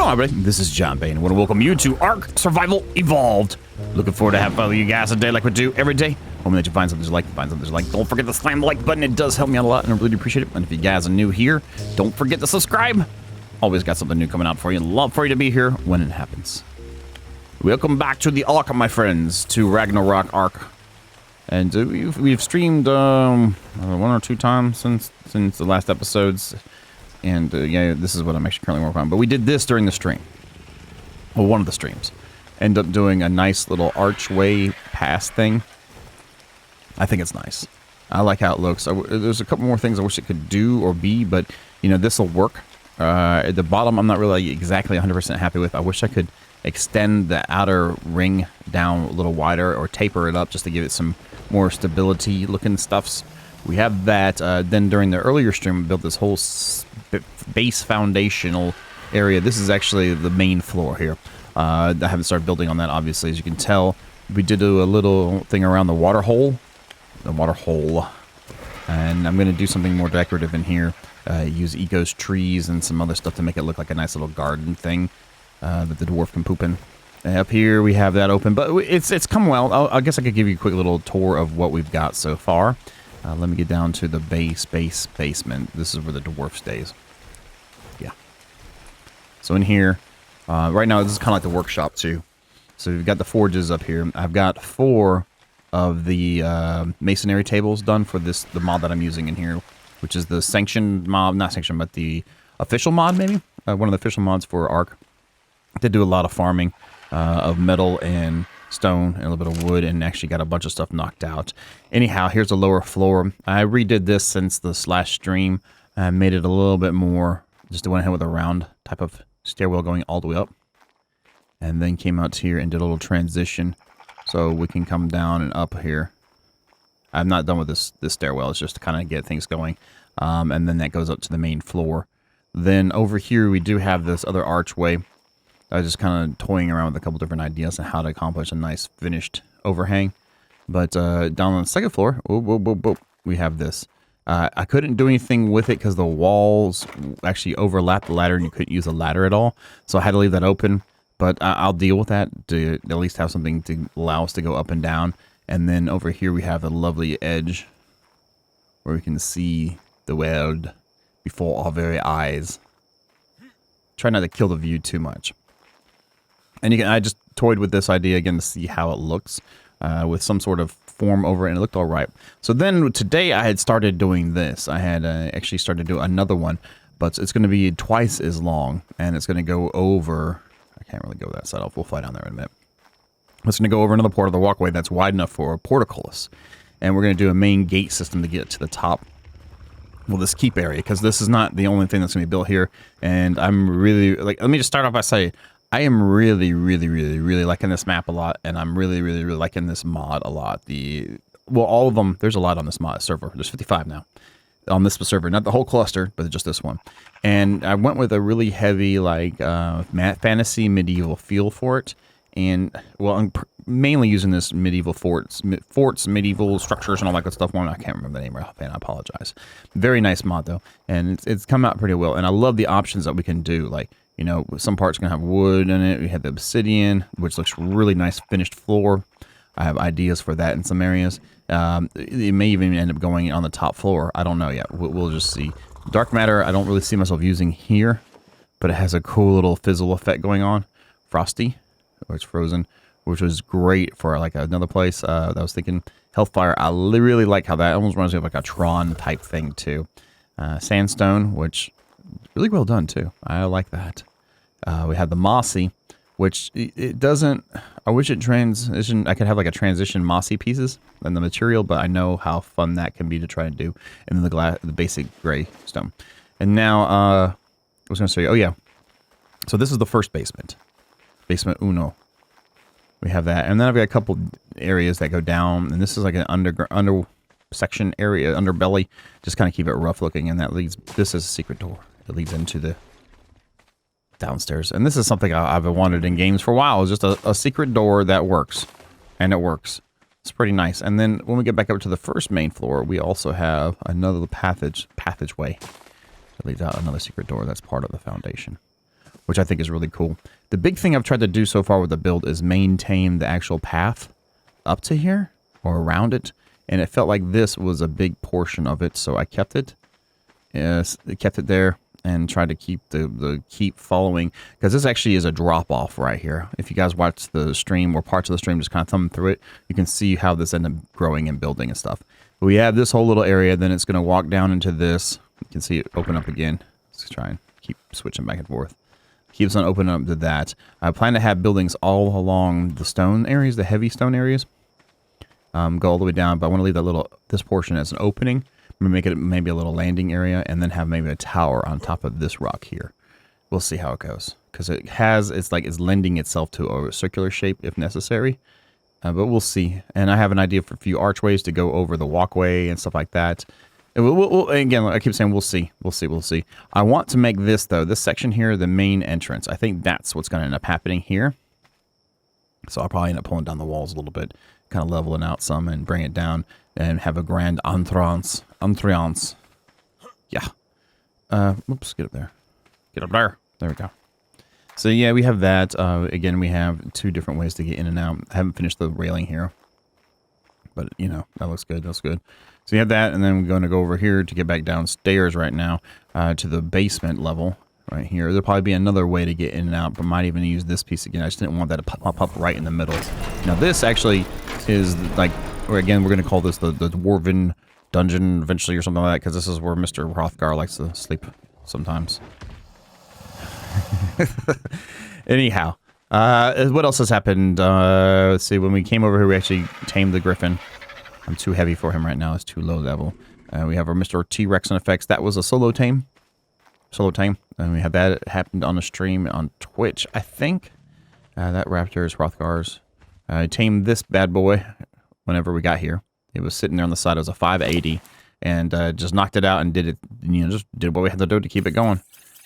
on, everybody? This is John Bain. I want to welcome you to ARK Survival Evolved. Looking forward to have fun with you guys today like we do every day. Hoping that you find something you like, Don't forget to slam the like button. It does help me out a lot, and I really appreciate it. And if you guys are new here, don't forget to subscribe. Always got something new coming out for you. Love for you to be here when it happens. Welcome back to the ARK, my friends, to Ragnarok ARK. And we've streamed 1 or 2 times since the last episodes. And yeah, this is what I'm actually currently working on. But we did this during the stream. Well, one of the streams. End up doing a nice little archway pass thing. I think it's nice. I like how it looks. There's a couple more things I wish it could do or be, but you know, this will work. At the bottom, I'm not really exactly 100% happy with. I wish I could extend the outer ring down a little wider or taper it up just to give it some more stability looking stuffs. We have that. Then during the earlier stream, we built this whole base foundational area. This is actually the main floor here. I haven't started building on that, obviously, as you can tell. We did do a little thing around the water hole. And I'm going to do something more decorative in here. Use Eco's trees and some other stuff to make it look like a nice little garden thing that the dwarf can poop in. Up here we have that open, but it's come well. I guess I could give you a quick little tour of what we've got so far. Let me get down to the basement. This is where the dwarf stays. Yeah. So in here, right now this is kind of like the workshop too. So we've got the forges up here. I've got 4 of the masonry tables done for the mod that I'm using in here, which is the sanctioned mod, not sanctioned, but the official mod maybe. One of the official mods for ARK. They do a lot of farming of metal and stone and a little bit of wood, and actually got a bunch of stuff knocked out. Anyhow, here's the lower floor. I redid this since the last stream. I made it a little bit more, just went ahead with a round type of stairwell going all the way up. And then came out here and did a little transition so we can come down and up here. I'm not done with this stairwell. It's just to kind of get things going. And then that goes up to the main floor. Then over here we do have this other archway. I was just kind of toying around with a couple different ideas on how to accomplish a nice finished overhang. But down on the second floor, we have this. I couldn't do anything with it because the walls actually overlap the ladder and you couldn't use the ladder at all. So I had to leave that open. But I'll deal with that to at least have something to allow us to go up and down. And then over here we have a lovely edge where we can see the world before our very eyes. Try not to kill the view too much. And I just toyed with this idea again to see how it looks with some sort of form over it, and it looked all right. So then today I had started doing this. I had actually started to do another one, but it's going to be twice as long, and it's going to go over... I can't really go that side off. We'll fly down there in a minute. It's going to go over another part of the walkway that's wide enough for a PORTCULLIS. And we're going to do a main gate system to get to the top. Well, this keep area, because this is not the only thing that's going to be built here. And I'm really, let me just start off by saying, I am really liking this map a lot. And I'm really liking this mod a lot. Well, all of them, there's a lot on this mod server. There's 55 now on this server. Not the whole cluster, but just this one. And I went with a really heavy, fantasy medieval feel for it. And, well, I'm mainly using this medieval forts, medieval structures, and all that good stuff. I can't remember the name right offhand. I apologize. Very nice mod, though. And it's come out pretty well. And I love the options that we can do. Like, you know, some parts going to have wood in it. We have the obsidian, which looks really nice finished floor. I have ideas for that in some areas. It may even end up going on the top floor. I don't know yet. We'll just see. Dark matter, I don't really see myself using here, but it has a cool little fizzle effect going on. Frosty, or it's frozen, which was great for like another place. I was thinking Hellfire. I really like how that almost reminds me of like a Tron type thing too. Sandstone, which really well done too. I like that. We have the mossy, which it doesn't. I wish it transition. I could have like a transition mossy pieces in the material, but I know how fun that can be to try and do. And then the basic gray stone. And now I was going to say, oh yeah. So this is the first basement, basement uno. We have that, and then I've got a couple areas that go down, and this is like an under section area, underbelly. Just kind of keep it rough looking, and that leads. This is a secret door that leads into the downstairs, and this is something I've wanted in games for a while. It's just a secret door that works, and it works. It's pretty nice. And then when we get back up to the first main floor, we also have another passageway that leads out another secret door that's part of the foundation. which I think is really cool. The big thing I've tried to do so far with the build is maintain the actual path up to here or around it, and it felt like this was a big portion of it, so I kept it. Yes, I kept it there and tried to keep keep following, because this actually is a drop off right here. If you guys watch the stream or parts of the stream, just kind of thumb through it, you can see how this ended up growing and building and stuff. But we have this whole little area, then it's going to walk down into this. You can see it open up again. Let's try and keep switching back and forth. Keeps on opening up to that. I plan to have buildings all along the stone areas, the heavy stone areas. Go all the way down, but I want to leave this portion as an opening. I'm going to make it maybe a little landing area, and then have maybe a tower on top of this rock here. We'll see how it goes, because it's lending itself to a circular shape if necessary. But we'll see. And I have an idea for a few archways to go over the walkway and stuff like that. Again, I keep saying we'll see. We'll see. I want to make this, though, this section here, the main entrance. I think that's what's going to end up happening here. So I'll probably end up pulling down the walls a little bit, kind of leveling out some and bring it down and have a grand entrance. Yeah. Oops, get up there. Get up there. There we go. So yeah, we have that. Again, we have 2 different ways to get in and out. I haven't finished the railing here, but you know, that looks good. That's good. So you have that, and then we're going to go over here to get back downstairs right now to the basement level right here. There'll probably be another way to get in and out, but might even use this piece again. I just didn't want that to pop up right in the middle. Now this actually is like, or again, we're going to call this the Dwarven Dungeon eventually or something like that, because this is where Mr. Hrothgar likes to sleep sometimes. Anyhow, what else has happened? Let's see. When we came over here, we actually tamed the griffin. I'm too heavy for him right now. It's too low level. We have our Mr. T-Rex and effects. That was a solo tame. And we had that happened on a stream on Twitch, I think. That raptor is Hrothgar's. I tamed this bad boy whenever we got here. It was sitting there on the side. It was a 580, and just knocked it out and did it. You know, just did what we had to do to keep it going.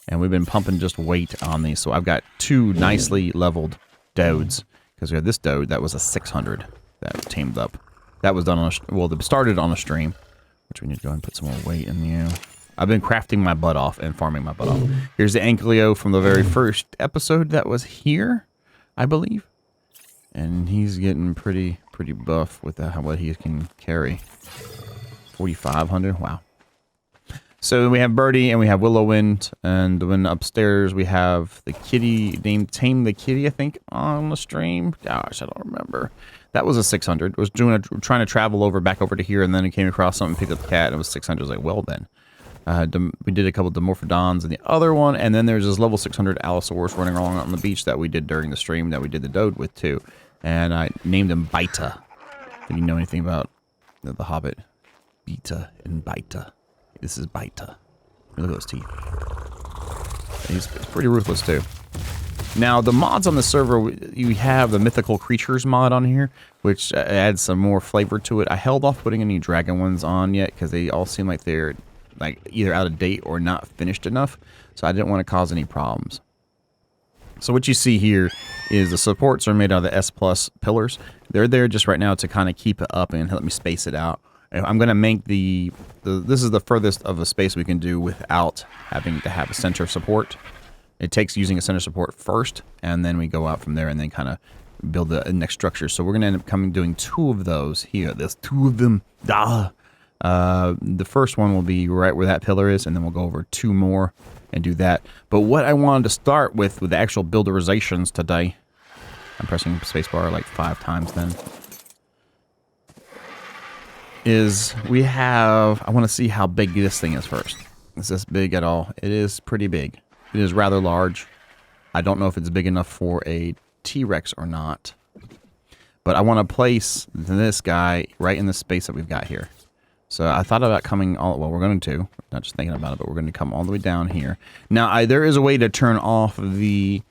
And we've been pumping just weight on these. So I've got 2 nicely leveled dodes, because we have this dode that was a 600 that tamed up. That was done on that started on a stream, which we need to go and put some more weight in you. I've been crafting my butt off and farming my butt off. Here's the Ankylo from the very first episode that was here, I believe. And he's getting pretty buff with what he can carry. 4,500, wow. So we have Birdie and we have Willowwind, and then upstairs we have the kitty named Tame the Kitty, I think, on the stream. Gosh, I don't remember. That was a 600. It was trying to travel back over to here, and then it came across something, picked up the cat, and it was 600. I was like, well then. We did a couple of Dimorphodons in the other one, and then there's this level 600 Allosaurus running along on the beach that we did during the stream that we did the Dode with too. And I named him Baita. If you know anything about the Hobbit. Beta and Baita. This is Baita. Look at those teeth. He's pretty ruthless too. Now, the mods on the server, you have the Mythical Creatures mod on here, which adds some more flavor to it. I held off putting any dragon ones on yet, because they all seem like they're either out of date or not finished enough, so I didn't want to cause any problems. So what you see here is the supports are made out of the S+ pillars. They're there just right now to kind of keep it up and let me space it out. I'm going to make this is the furthest of a space we can do without having to have a center support. It takes using a center support first, and then we go out from there and then kind of build the next structure. So we're going to end up doing 2 of those here. There's 2 of them. The first one will be right where that pillar is, and then we'll go over 2 more and do that. But what I wanted to start with the actual builderizations today, I'm pressing spacebar like 5 times then, is I want to see how big this thing is first. Is this big at all? It is pretty big. It is rather large. I don't know if it's big enough for a T-Rex or not. But I want to place this guy right in the space that we've got here. So I thought about coming we're going to, not just thinking about it, but we're going to come all the way down here. Now, there is a way to turn off where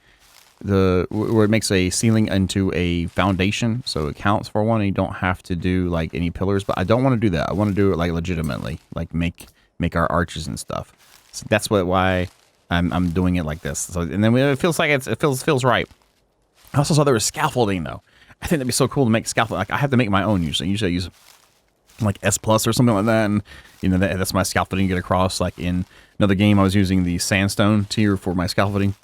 it makes a ceiling into a foundation, so it counts for one, and you don't have to do like any pillars. But I don't want to do that. I want to do it like legitimately, like make our arches and stuff. So that's why I'm doing it like this. So and then it feels like it feels right. I also saw there was scaffolding though. I think that'd be so cool to make scaffolding. Like I have to make my own usually. Usually I use like S+ or something like that, and you know that's my scaffolding to get across. Like in another game, I was using the sandstone tier for my scaffolding.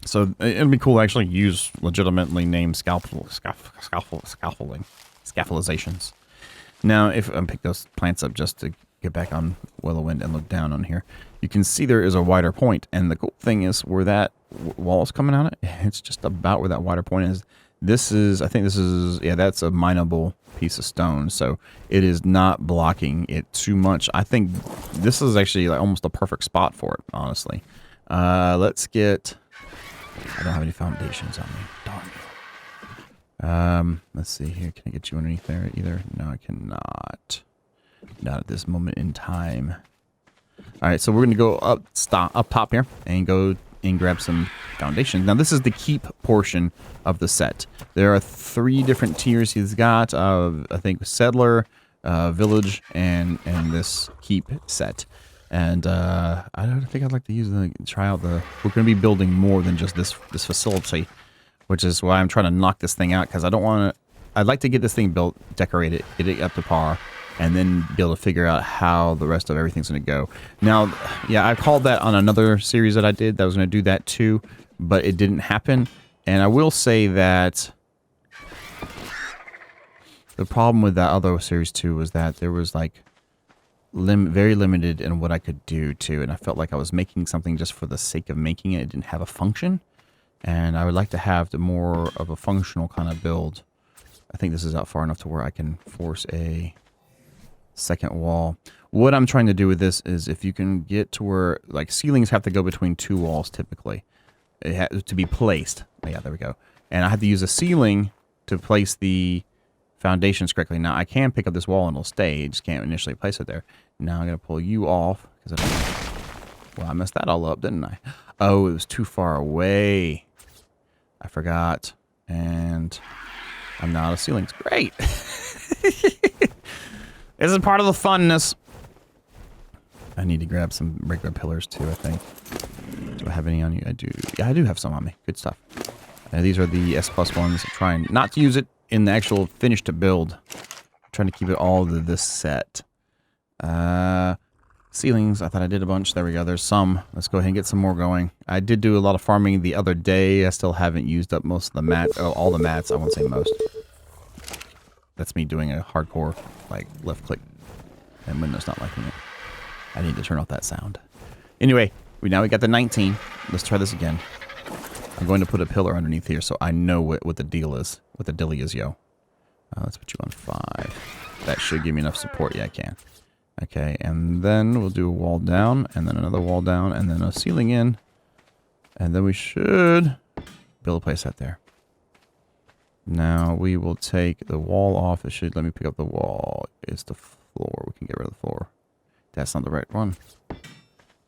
So it'd be cool to actually use legitimately named scaffoldizations. Now, if I pick those plants up just to get back on Willowwind and look down on here, you can see there is a wider point. And the cool thing is where that wall is coming out, it's just about where that wider point is. This is, I think this is, yeah, that's a mineable piece of stone. So it is not blocking it too much. I think this is actually like almost a perfect spot for it, honestly. Let's get... I don't have any foundations on me. Darn. Let's see here. Can I get you underneath there either? No, I cannot. Not at this moment in time. All right, so we're going to go up top here and go and grab some foundations. Now, this is the keep portion of the set. There are 3 different tiers he's got. I think settler, village, and this keep set. And I don't think I'd like to try out the... We're going to be building more than just this facility, which is why I'm trying to knock this thing out, because I don't want to... I'd like to get this thing built, decorate it, get it up to par, and then be able to figure out how the rest of everything's going to go. Now, yeah, I called that on another series that I did that was going to do that too, but it didn't happen. And I will say that the problem with that other series too was that there was like... very limited in what I could do too, and I felt like I was making something just for the sake of making it. It didn't have a function, and I would like to have the more of a functional kind of build. I think this is out far enough to where I can force a second wall. What I'm trying to do with this is if you can get to where like ceilings have to go between 2 walls typically, it has to be placed. Yeah, there we go. And I have to use a ceiling to place the foundations correctly. Now I can pick up this wall and it'll stay. I just can't initially place it there. Now I'm gonna pull you off because well, I messed that all up, didn't I? Oh, it was too far away. I forgot, and I'm now out of ceilings. Great. This is part of the funness. I need to grab some regular pillars too. I think. Do I have any on you? I do. Yeah, I do have some on me. Good stuff. These are the S+ ones. I'm trying not to use it in the actual finished build. I'm trying to keep it all to this set. Ceilings, I thought I did a bunch. There we go. There's some. Let's go ahead and get some more going. I did do a lot of farming the other day. I still haven't used up most of the mats. Oh, all the mats. I won't say most. That's me doing a hardcore, like, left click. And Windows not liking it. I need to turn off that sound. Anyway, now we got the 19. Let's try this again. I'm going to put a pillar underneath here so I know what the deal is. What the dilly is, yo. Let's put you on 5. That should give me enough support. Yeah, I can. Okay, and then we'll do a wall down, and then another wall down, and then a ceiling in. And then we should build a place out there. Now we will take the wall off. It should let me pick up the wall. It's the floor. We can get rid of the floor. That's not the right one.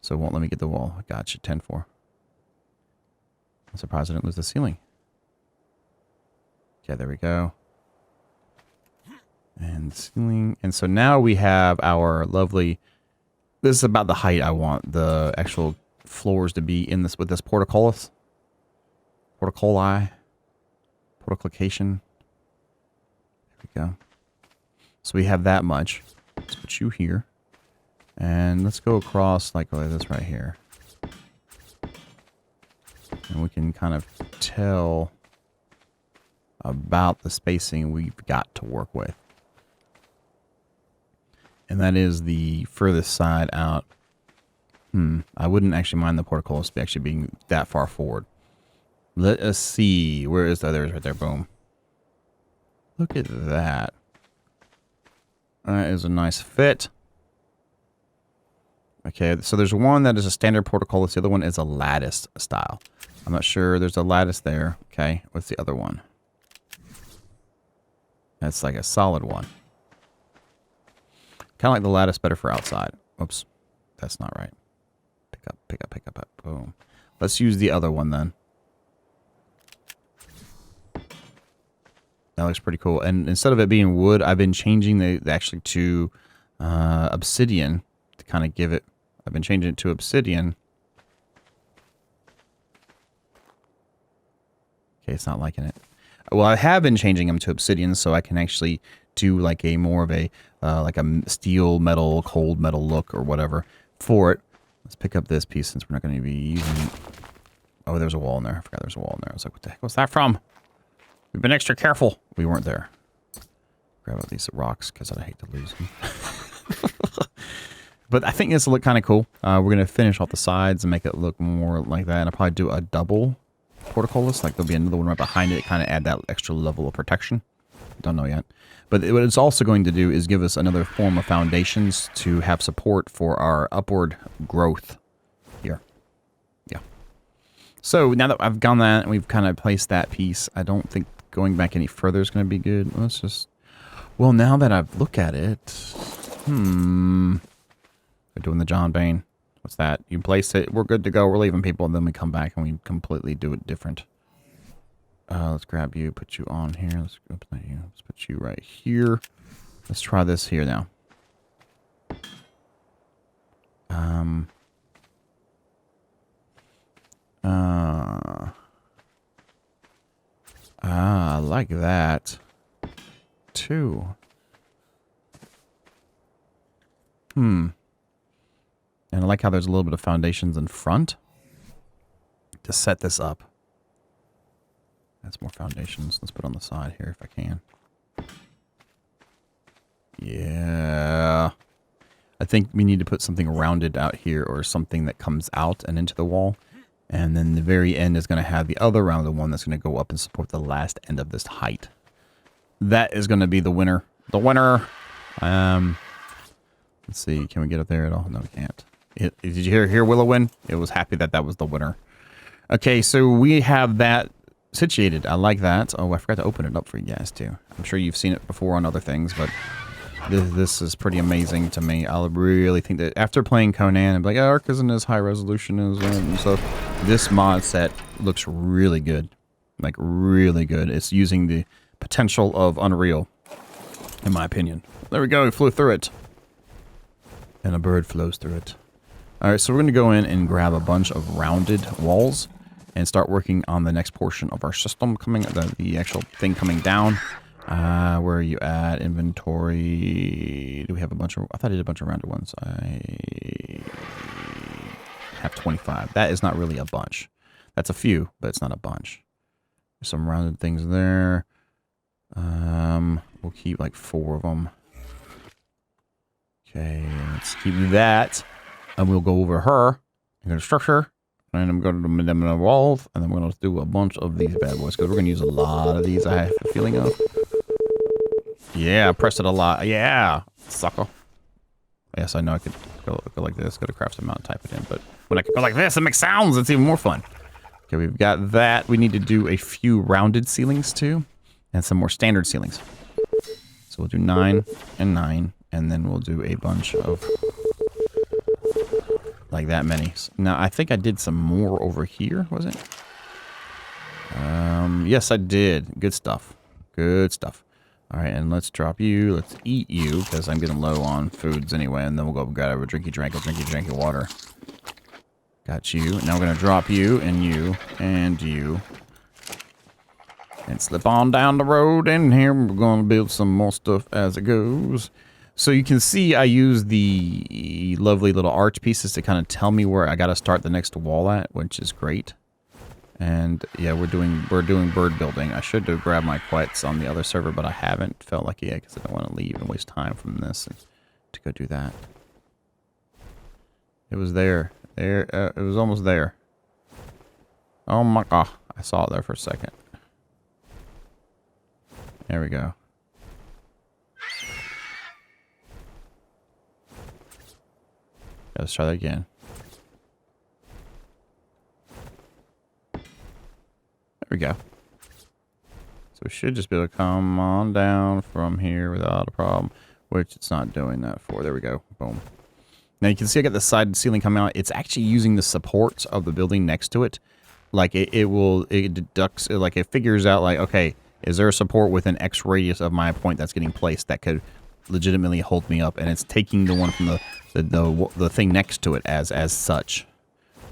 So it won't let me get the wall. Gotcha, 10-4. I'm surprised I didn't lose the ceiling. Okay, there we go. And ceiling. And so now we have our lovely... This is about the height I want the actual floors to be in this with this portcullis. Portculli. Portcullication. There we go. So we have that much. Let's put you here. And let's go across like this right here. And we can kind of tell about the spacing we've got to work with. And that is the furthest side out. I wouldn't actually mind the portcullis actually being that far forward. Let us see. Where is the others? Right there. Boom. Look at that. That is a nice fit. Okay, so there's one that is a standard portcullis. The other one is a lattice style. I'm not sure. There's a lattice there. Okay, what's the other one? That's like a solid one. Kind of like the lattice, better for outside. Oops, that's not right. Pick up, pick up, pick up, boom. Let's use the other one then. That looks pretty cool. And instead of it being wood, I've been changing the actually to obsidian to kind of give it. I've been changing it to obsidian. Okay, it's not liking it. Well, I have been changing them to obsidian so I can actually do like a more of a like a steel metal, cold metal look or whatever for it. Let's pick up this piece since we're not going to be using Oh, there's a wall in there. I forgot there's a wall in there. I was like, what the heck was that from? We've been extra careful. We weren't there. Grab out these rocks because I'd hate to lose them. But I think this will look kind of cool. We're going to finish off the sides and make it look more like that. And I'll probably do a double PORTCULLIS. Like there'll be another one right behind it. Kind of add that extra level of protection. Don't know yet. But what it's also going to do is give us another form of foundations to have support for our upward growth here. Yeah. So now that I've done that and we've kind of placed that piece, I don't think going back any further is going to be good. Let's just... Well, now that I've looked at it... We're doing the John Bain. What's that? You place it, we're good to go, we're leaving people, and then we come back and we completely do it different. Let's grab you, put you on here. Let's put you right here. Let's try this here now. I like that too. And I like how there's a little bit of foundations in front to set this up. That's more foundations. Let's put on the side here if I can. Yeah. I think we need to put something rounded out here or something that comes out and into the wall. And then the very end is going to have the other rounded one that's going to go up and support the last end of this height. That is going to be the winner. The winner. Let's see. Can we get up there at all? No, we can't. Did you hear Willow win? It was happy that that was the winner. Okay, so we have that situated. I like that. Oh, I forgot to open it up for you guys, too. I'm sure you've seen it before on other things, but this is pretty amazing to me. I really think that after playing Conan, I'm like, oh, ARK isn't as high resolution as and so this mod set looks really good. Like, really good. It's using the potential of Unreal, in my opinion. There we go. We flew through it. And a bird flows through it. Alright, so we're going to go in and grab a bunch of rounded walls and start working on the next portion of our system coming, the actual thing coming down. Where are you at? Inventory. Do we have a bunch of... I thought I did a bunch of rounded ones. I have 25. That is not really a bunch. That's a few, but it's not a bunch. There's some rounded things there. We'll keep like 4 of them. Okay, let's keep that. And we'll go over her. I'm going to structure. And I'm going to them in the walls. And then we're going to do a bunch of these bad boys. Because we're going to use a lot of these, I have a feeling of. Yeah, I pressed it a lot. Yeah, sucker. Yes, I know I could go like this. Go to Crafts Amount and type it in. But when I could go like this, it makes sounds. It's even more fun. Okay, we've got that. We need to do a few rounded ceilings, too. And some more standard ceilings. So we'll do 9 and 9. And then we'll do a bunch of... like that many. Now, I think I did some more over here, was it? Yes, I did. Good stuff. Good stuff. All right, and let's drop you. Let's eat you, because I'm getting low on foods anyway, and then we'll go grab a drinky water. Got you. Now we're going to drop you, and you, and you. And slip on down the road, and here we're going to build some more stuff as it goes. So you can see I use the lovely little arch pieces to kind of tell me where I got to start the next wall at, which is great. And yeah, we're doing bird building. I should have grabbed my quiets on the other server, but I haven't. Felt like it because I don't want to leave and waste time from this to go do that. It was there. It was almost there. Oh my god! I saw it there for a second. There we go. Let's try that again. There we go. So we should just be able to come on down from here without a problem, which it's not doing that for. There we go. Boom. Now you can see I got the side ceiling coming out. It's actually using the supports of the building next to it. Like it deducts, like it figures out like, okay, is there a support within X radius of my point that's getting placed that could legitimately hold me up, and it's taking the one from the thing next to it as such,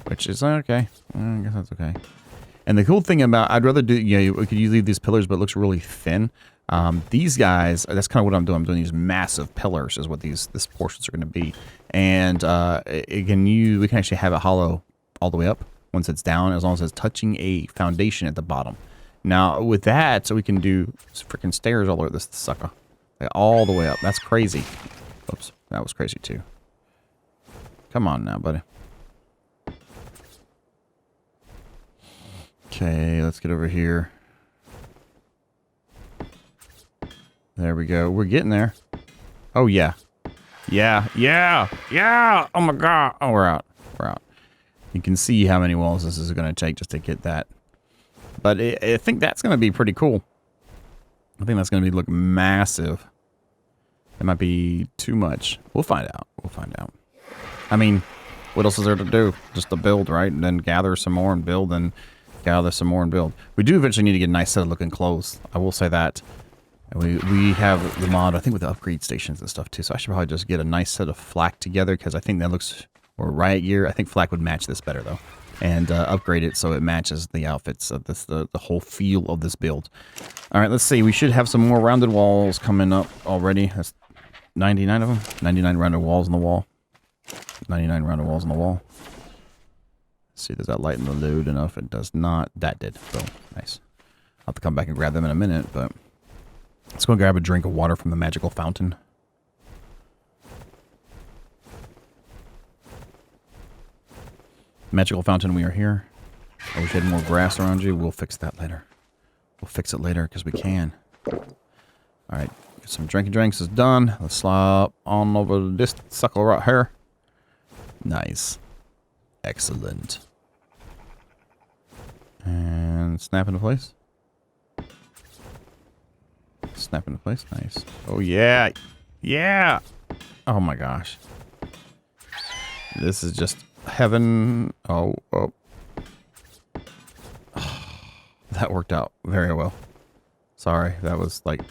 which is okay. I guess that's okay. And the cool thing about, I'd rather do, you know, we could leave these pillars, but it looks really thin. These guys, that's kind of what I'm doing. I'm doing these massive pillars is what this portions are going to be, and we can actually have it hollow all the way up, once it's down, as long as it's touching a foundation at the bottom. Now, with that, so we can do freaking stairs all over this sucker. Like, all the way up. That's crazy. Oops, that was crazy too. Come on now, buddy. Okay, let's get over here. There we go. We're getting there. Oh, yeah. Yeah, yeah, yeah! Oh my god! Oh, we're out. We're out. You can see how many walls this is going to take just to get that. But I think that's going to be pretty cool. I think that's going to look massive. It might be too much. We'll find out. We'll find out. I mean, what else is there to do? Just to build, right? And then gather some more and build, and gather some more and build. We do eventually need to get a nice set of looking clothes. I will say that. We have the mod, I think, with the upgrade stations and stuff too. So I should probably just get a nice set of flak together, because I think that looks, or riot gear. I think flak would match this better though, and upgrade it so it matches the outfits of this, the whole feel of this build. All right, let's see. We should have some more rounded walls coming up already. That's 99 of them. 99 rounded walls on the wall. 99 rounded walls on the wall. Let's see, does that lighten the load enough? It does not. That did. Boom. Nice. I'll have to come back and grab them in a minute, but let's go grab a drink of water from the magical fountain. Magical fountain, we are here. I wish I had more grass around you. We'll fix that later. We'll fix it later because we can. Alright, get some drinks is done. Let's slide on over this sucker right here. Nice. Excellent. And snap into place. Snap into place. Nice. Oh, yeah. Yeah. Oh, my gosh. This is just heaven. Oh. That worked out very well. Sorry. That was like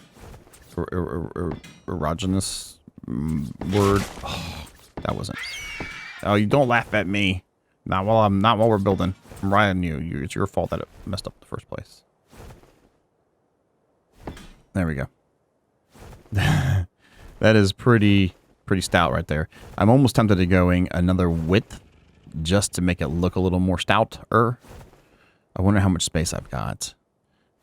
erogenous word. Oh, that wasn't. Oh, you don't laugh at me. Not while we're building. I'm riding you. It's your fault that it messed up in the first place. There we go. That is pretty stout right there. I'm almost tempted to going another width just to make it look a little more stouter. I wonder how much space I've got.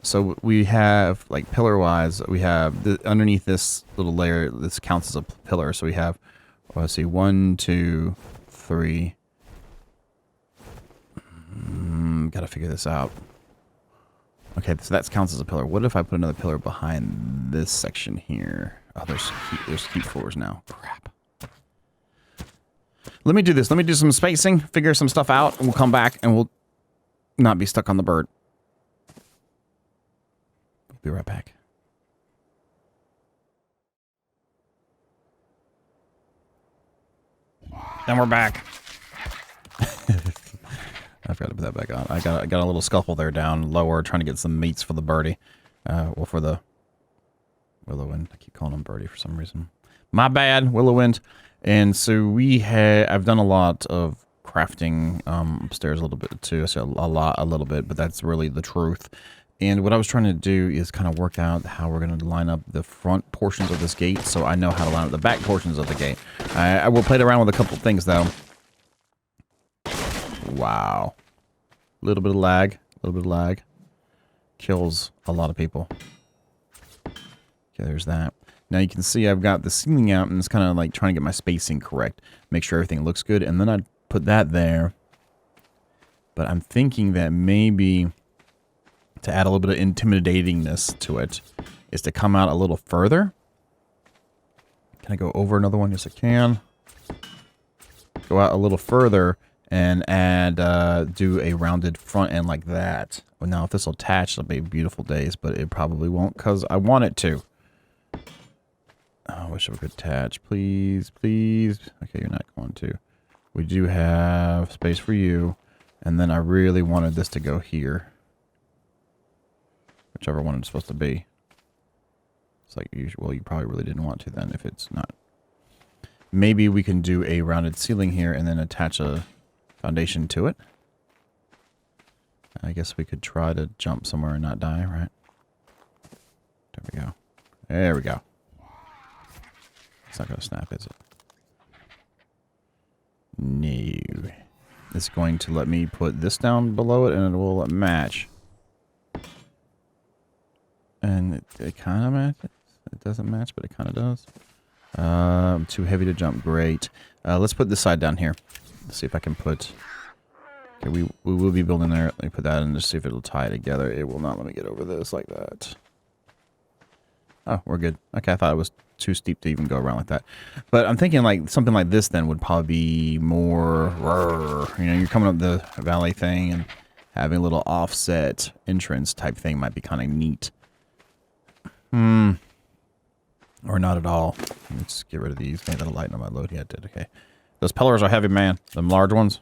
So we have, like, pillar-wise, we have underneath this little layer, this counts as a pillar. So we have, let's see, 1, 2, 3. Gotta figure this out. Okay, so that counts as a pillar. What if I put another pillar behind this section here? Oh, there's heat floors now. Crap. Let me do this. Let me do some spacing, figure some stuff out, and we'll come back and we'll not be stuck on the bird. We'll be right back. And we're back. I forgot to put that back on. I got a little scuffle there down lower, trying to get some meats for the birdie. Well, for the Willowind. I keep calling him birdie for some reason. My bad, Willowind. And so I've done a lot of crafting upstairs a little bit too. I say a little bit, but that's really the truth. And what I was trying to do is kind of work out how we're going to line up the front portions of this gate, so I know how to line up the back portions of the gate. I will play around with a couple things though. Wow. A little bit of lag. Kills a lot of people. Okay, there's that. Now you can see I've got the ceiling out, and it's kind of like trying to get my spacing correct. Make sure everything looks good, and then I'd put that there. But I'm thinking that maybe to add a little bit of intimidatingness to it is to come out a little further. Can I go over another one? Yes, I can. Go out a little further and add, do a rounded front end like that. Well, now if this will attach, it'll be beautiful days, but it probably won't because I want it to. Oh, I wish I could attach. Please, please. Okay, you're not going to. We do have space for you. And then I really wanted this to go here. Whichever one it's supposed to be. It's like, well, you probably really didn't want to then if it's not. Maybe we can do a rounded ceiling here and then attach a foundation to it. I guess we could try to jump somewhere and not die, right? There we go. There we go. It's not going to snap, is it? No. is going to let me put this down below it, and it will match. And it kind of matches. It doesn't match, but it kind of does. Too heavy to jump. Great. Let's put this side down here. Let's see if I can put... Okay, we will be building there. Let me put that in to see if it'll tie together. It will not let me get over this like that. Oh, we're good. Okay, I thought it was too steep to even go around like that. But I'm thinking like something like this then would probably be more... You know, you're coming up the valley thing and having a little offset entrance type thing might be kind of neat. Or not at all. Let's get rid of these. Maybe that'll lighten up my load. Yeah, it did. Okay. Those pillars are heavy, man. Them large ones.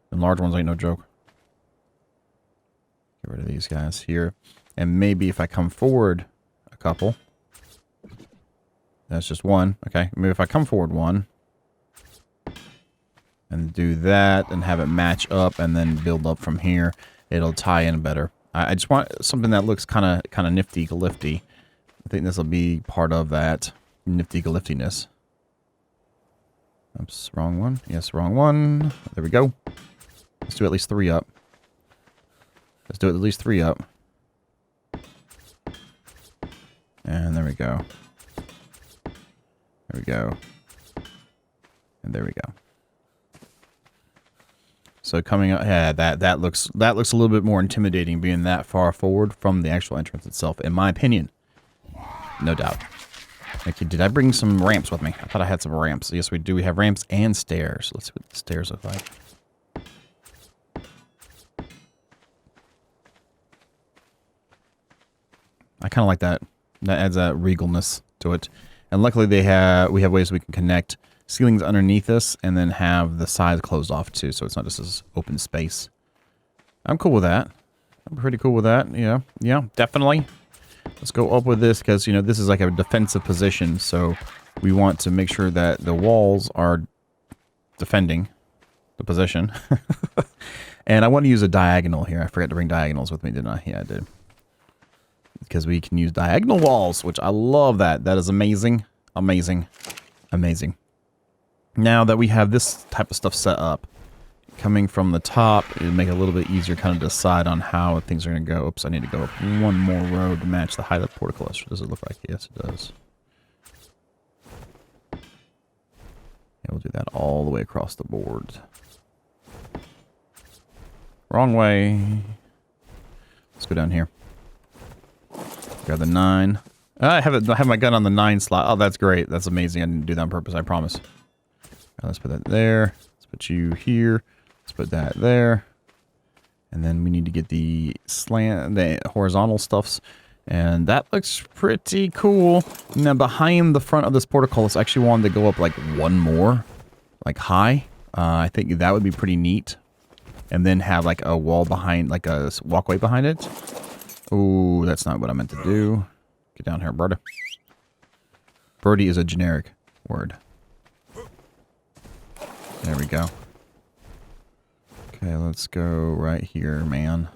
Them large ones ain't no joke. Get rid of these guys here. And maybe if I come forward a couple. That's just one. Okay. Maybe if I come forward one. And do that and have it match up and then build up from here. It'll tie in better. I just want something that looks kind of nifty-galifty. I think this will be part of that nifty-galiftiness. Oops, wrong one. Yes, wrong one. There we go. Let's do at least 3 up. Let's do at least 3 up. And there we go. There we go. And there we go. So coming up, yeah, that looks a little bit more intimidating being that far forward from the actual entrance itself, in my opinion. No doubt. Okay, did I bring some ramps with me? I thought I had some ramps. Yes, we do. We have ramps and stairs. Let's see what the stairs look like. I kind of like that. That adds that regalness to it. And luckily we have ways we can connect ceilings underneath us and then have the sides closed off too, so it's not just this open space. I'm cool with that. I'm pretty cool with that. Yeah, definitely. Let's go up with this because, you know, this is like a defensive position, so we want to make sure that the walls are defending the position. And I want to use a diagonal here. I forgot to bring diagonals with me, didn't I? Yeah, I did. Because we can use diagonal walls, which I love that. That is amazing. Amazing. Amazing. Now that we have this type of stuff set up, coming from the top, it'll make it a little bit easier kind of decide on how things are going to go. Oops, I need to go up one more road to match the height of the portcullis. What does it look like? Yes, it does. Yeah, we'll do that all the way across the board. Wrong way. Let's go down here. Grab the 9. I have my gun on the 9 slot. Oh, that's great. That's amazing. I didn't do that on purpose, I promise. Right, let's put that there. Let's put you here. Let's put that there. And then we need to get the horizontal stuffs. And that looks pretty cool. Now, behind the front of this portcullis, I actually wanted to go up like one more, like high. I think that would be pretty neat. And then have like a wall behind, like a walkway behind it. Oh, that's not what I meant to do. Get down here, Birdie. Birdie is a generic word. There we go. Okay, let's go right here, man.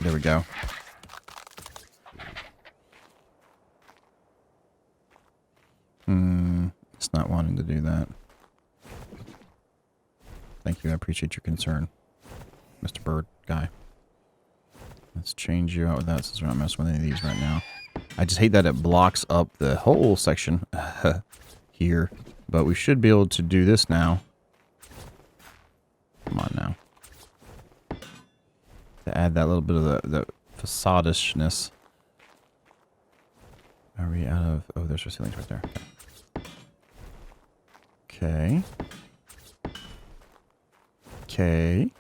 There we go. It's not wanting to do that. Thank you, I appreciate your concern, Mr. Bird guy. Let's change you out with that since we're not messing with any of these right now. I just hate that it blocks up the whole section here. But we should be able to do this now. Come on now. To add that little bit of the facadishness. Are we out of... Oh, there's our ceilings right there. Okay. Okay.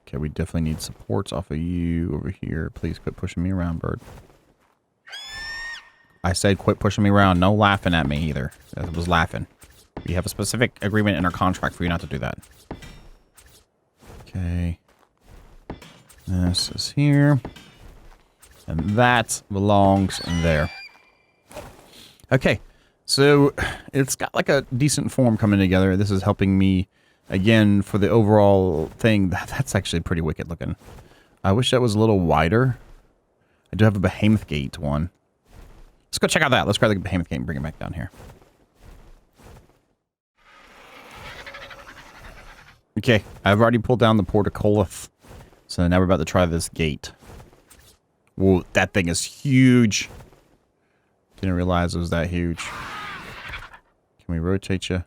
Okay, we definitely need supports off of you over here. Please quit pushing me around, bird. I said quit pushing me around. No laughing at me either. I was laughing. We have a specific agreement in our contract for you not to do that. Okay. This is here. And that belongs in there. Okay. So it's got like a decent form coming together. This is helping me, again, for the overall thing. That's actually pretty wicked looking. I wish that was a little wider. I do have a Behemoth Gate one. Let's go check out that. Let's grab the Behemoth Gate and bring it back down here. Okay, I've already pulled down the PORTCULLIS. So now we're about to try this gate. Whoa, that thing is huge. Didn't realize it was that huge. Can we rotate you?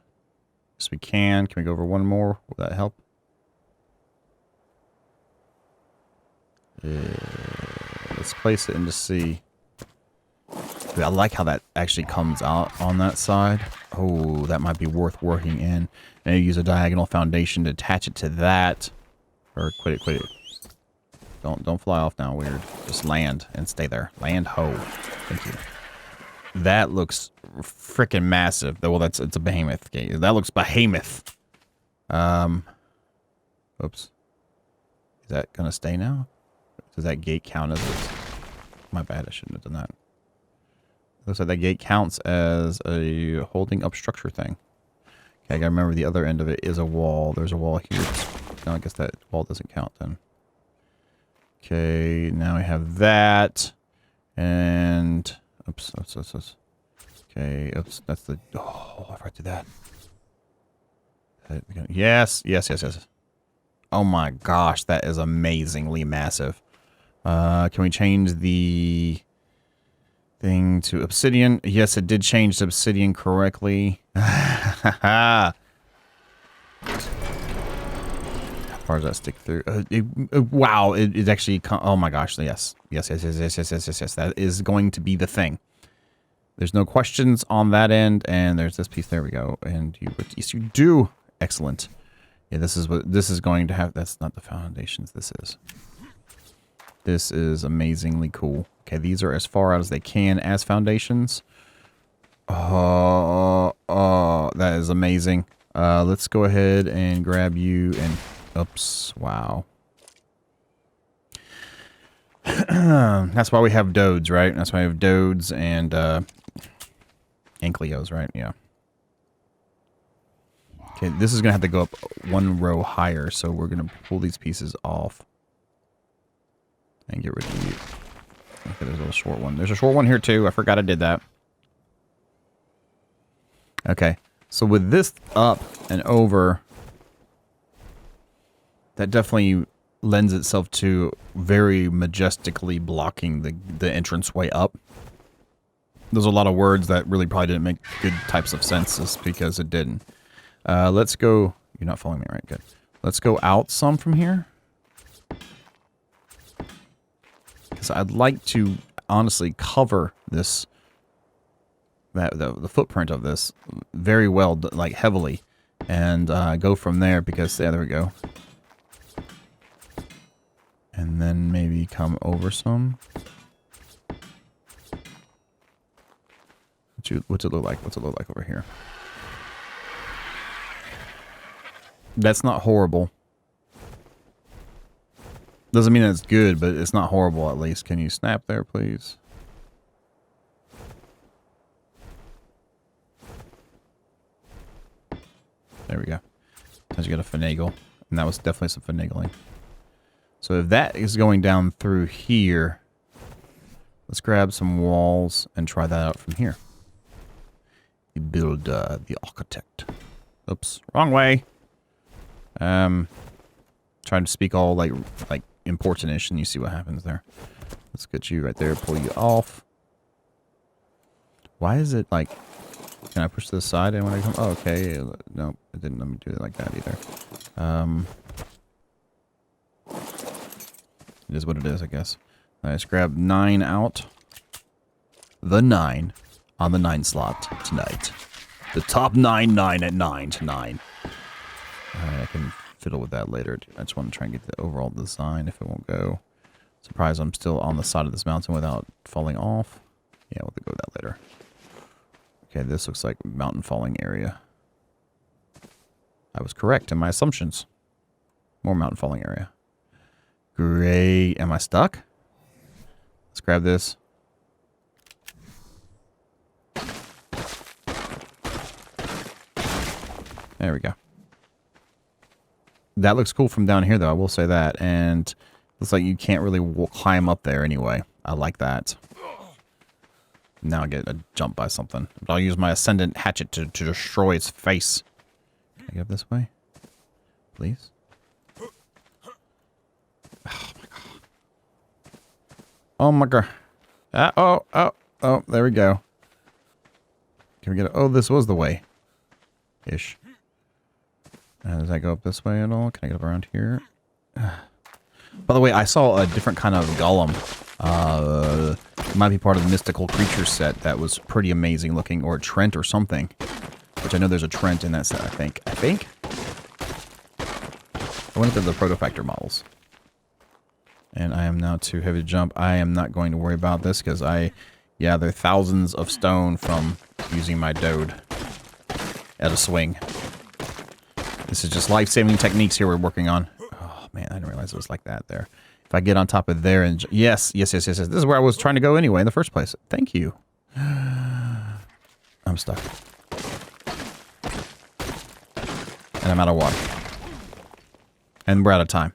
Yes, we can. Can we go over one more? Will that help? Let's place it into C. Dude, I like how that actually comes out on that side. Oh, that might be worth working in. And you use a diagonal foundation to attach it to that. Or quit it. Don't fly off now, weird. Just land and stay there. Land ho. Thank you. That looks freaking massive. Well, it's a behemoth gate. That looks behemoth. Oops. Is that gonna stay now? Does that gate count as it? My bad, I shouldn't have done that. Looks like that gate counts as a holding up structure thing. Okay, I gotta remember the other end of it is a wall. There's a wall here. No, I guess that wall doesn't count then. Okay, now we have that. And oops. Okay, oops, that's the oh, I forgot to do that. Yes. Oh my gosh, that is amazingly massive. Can we change the thing to obsidian? Yes, it did change to obsidian correctly. How far does that stick through? Wow, it actually... Oh my gosh, yes. Yes. That is going to be the thing. There's no questions on that end, and there's this piece. There we go. And yes, you do. Excellent. Yeah, this is what this is going to have. That's not the foundations. This is amazingly cool. Okay, these are as far out as they can as foundations. Oh, that is amazing. Let's go ahead and grab you and... Oops, wow. That's why we have Dodes, right? That's why we have Dodes and Ankleos, right? Yeah. Okay, this is going to have to go up one row higher, so we're going to pull these pieces off. And get rid of you. Okay, there's a little short one. There's a short one here too. I forgot I did that. Okay, so with this up and over, that definitely lends itself to very majestically blocking the entranceway up. There's a lot of words that really probably didn't make good types of sense just because it didn't. Let's go... You're not following me, right? Good. Let's go out some from here. Because I'd like to honestly cover this... the footprint of this very well, like heavily. And go from there because... Yeah, there we go. And then maybe come over some. What's it look like? What's it look like over here? That's not horrible. Doesn't mean it's good, but it's not horrible at least. Can you snap there, please? There we go. Sometimes you got to finagle. And that was definitely some finagling. So if that is going down through here, let's grab some walls and try that out from here. You build the architect. Oops, wrong way. Trying to speak all like important-ish, and you see what happens there. Let's get you right there. Pull you off. Why is it like? Can I push to the side and when I come? Oh, okay. No, it didn't let me do it like that either. It is what it is, I guess. Let's grab 9 out. The 9 on the 9 slot tonight. The top 9 at 9 to 9. I can fiddle with that later. I just want to try and get the overall design if it won't go. Surprised I'm still on the side of this mountain without falling off. Yeah, we'll go with that later. Okay, this looks like mountain falling area. I was correct in my assumptions. More mountain falling area. Great. Am I stuck? Let's grab this. There we go. That looks cool from down here, though. I will say that. And looks like you can't really climb up there anyway. I like that. Now I get a jump by something. But I'll use my ascendant hatchet to destroy its face. Can I get this way? please. Oh my god. Oh my god. Oh, there we go. Can we get it? Oh, this was the way. Ish. Does that go up this way at all? Can I get up around here? By the way, I saw a different kind of golem. It might be part of the mystical creature set that was pretty amazing looking, or a Trent or something. Which I know there's a Trent in that set, I think. I went into the Protofactor models. And I am now too heavy to jump. I am not going to worry about this because yeah, they're thousands of stone from using my Dode at a swing. This is just life-saving techniques here we're working on. Oh, man, I didn't realize it was like that there. If I get on top of there and... Yes. This is where I was trying to go anyway in the first place. Thank you. I'm stuck. And I'm out of water. And we're out of time.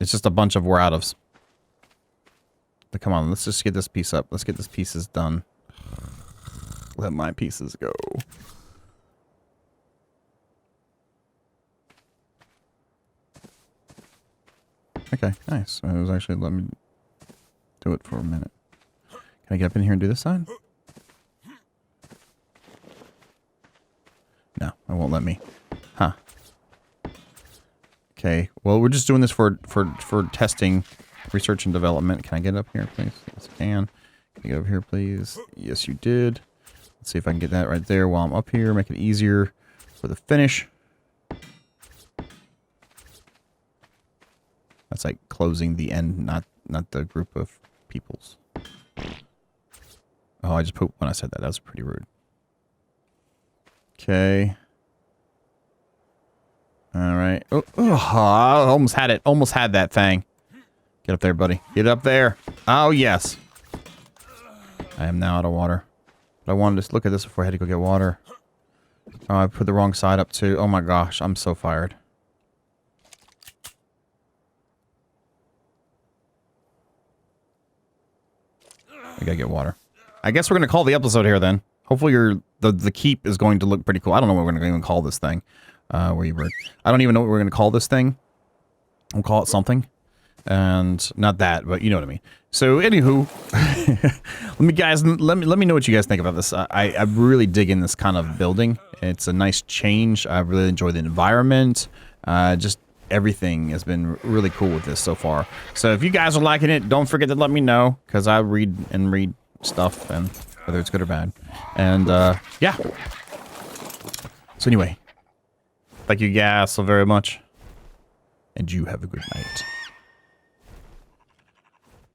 It's just a bunch of we're out ofs. But come on, let's just get this piece up. Let's get this pieces done. Let my pieces go. Okay, nice. It was actually let me do it for a minute. Can I get up in here and do this side? No, it won't let me. Huh. Okay, well, we're just doing this for testing, research and development. Can I get up here, please? Yes, I can. Can you get up here, please? Yes, you did. Let's see if I can get that right there while I'm up here. Make it easier for the finish. That's like closing the end, not the group of peoples. Oh, I just pooped when I said that. That was pretty rude. Okay. All right. Oh, I almost had it. Almost had that thing. Get up there, buddy. Get up there. Oh, yes. I am now out of water. But I wanted to look at this before I had to go get water. Oh, I put the wrong side up, too. Oh, my gosh. I'm so fired. I gotta get water. I guess we're gonna call the episode here, then. Hopefully the keep is going to look pretty cool. I don't know what we're gonna even call this thing. Where you were. I don't even know what we're gonna call this thing. We'll call it something. And not that, but you know what I mean. So, anywho, let me know what you guys think about this. I really dig in this kind of building. It's a nice change. I really enjoy the environment. Just everything has been really cool with this so far. So if you guys are liking it, don't forget to let me know, because I read stuff, and whether it's good or bad. And yeah. So anyway, thank you guys so very much, and you have a good night.